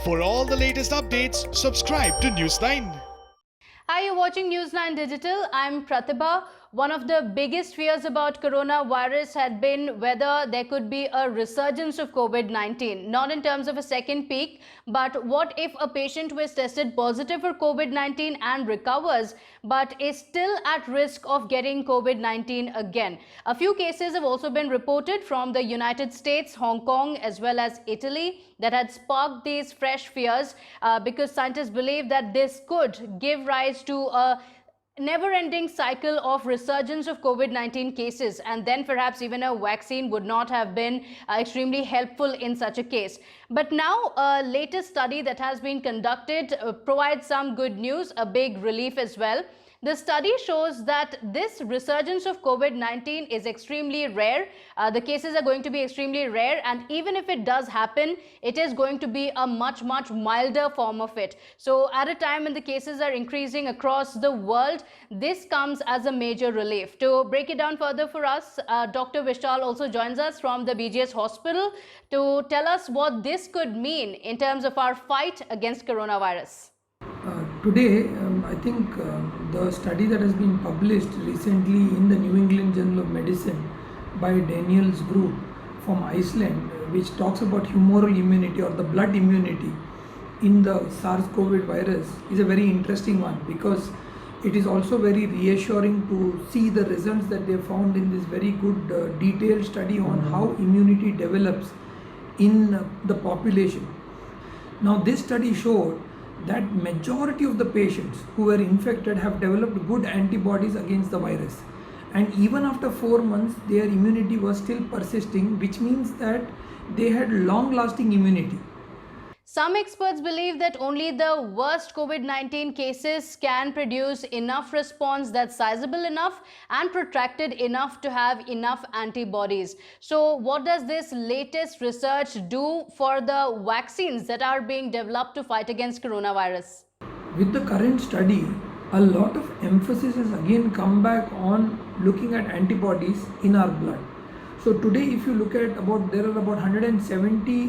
For all the latest updates, subscribe to News9. Hi, you're watching News9 Digital. I'm Pratibha. One of the biggest fears about coronavirus had been whether there could be a resurgence of COVID-19, not in terms of a second peak, but what if a patient was tested positive for COVID-19 and recovers, but is still at risk of getting COVID-19 again. A few cases have also been reported from the United States, Hong Kong, as well as Italy that had sparked these fresh fears because scientists believe that this could give rise to a never-ending cycle of resurgence of COVID-19 cases, and then perhaps even a vaccine would not have been extremely helpful in such a case. But now a latest study that has been conducted provides some good news, a big relief as well. The study shows that this resurgence of COVID-19 is extremely rare. The cases are going to be extremely rare, and even if it does happen, it is going to be a much milder form of it. So at a time when the cases are increasing across the world, this comes as a major relief. To break it down further for us, Dr. Vishal also joins us from the BGS Hospital to tell us what this could mean in terms of our fight against coronavirus. Today, I think the study that has been published recently in the New England Journal of Medicine by Daniel's group from Iceland, which talks about humoral immunity or the blood immunity in the SARS-CoV virus, is a very interesting one, because it is also very reassuring to see the results that they found in this very good detailed study on how immunity develops in the population. Now, this study showed that majority of the patients who were infected have developed good antibodies against the virus, and even after 4 months their immunity was still persisting, which means that they had long lasting immunity. Some experts believe that only the worst COVID-19 cases can produce enough response that's sizable enough and protracted enough to have enough antibodies. So what does this latest research do for the vaccines that are being developed to fight against coronavirus? With the current study, a lot of emphasis has again come back on looking at antibodies in our blood. So today, if you look at there are about 170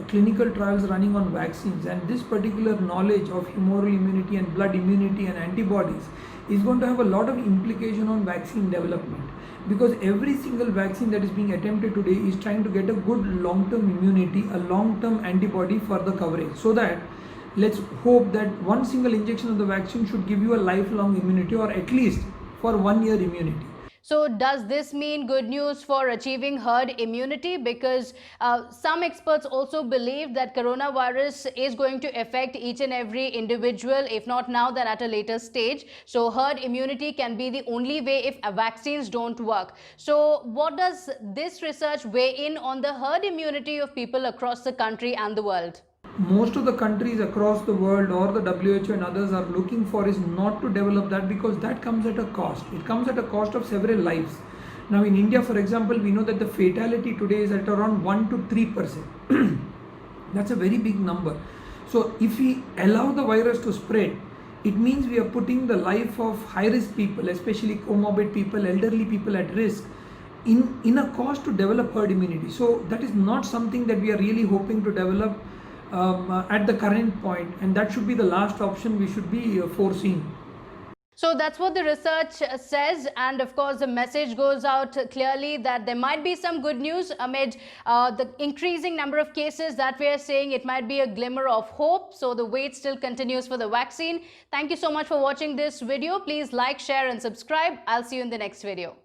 clinical trials running on vaccines, and this particular knowledge of humoral immunity and blood immunity and antibodies is going to have a lot of implication on vaccine development, because every single vaccine that is being attempted today is trying to get a good long-term immunity, a long-term antibody for the coverage, so that let's hope that one single injection of the vaccine should give you a lifelong immunity, or at least for 1 year immunity. So does this mean good news for achieving herd immunity? Because some experts also believe that coronavirus is going to affect each and every individual, if not now, then at a later stage. So herd immunity can be the only way if vaccines don't work. So what does this research weigh in on the herd immunity of people across the country and the world? Most of the countries across the world, or the WHO and others, are looking for is not to develop that, because that comes at a cost. It comes at a cost of several lives. Now in India, for example, we know that the fatality today is at around 1 to 3%. That's a very big number. So if we allow the virus to spread, it means we are putting the life of high risk people, especially comorbid people, elderly people, at risk in a cost to develop herd immunity. So that is not something that we are really hoping to develop at the current point, and that should be the last option we should be foreseeing. So that's what the research says, and of course the message goes out clearly that there might be some good news amid the increasing number of cases that we are seeing. It might be a glimmer of hope, so the wait still continues for the vaccine. Thank you so much for watching this video. Please like, share and subscribe. I'll see you in the next video.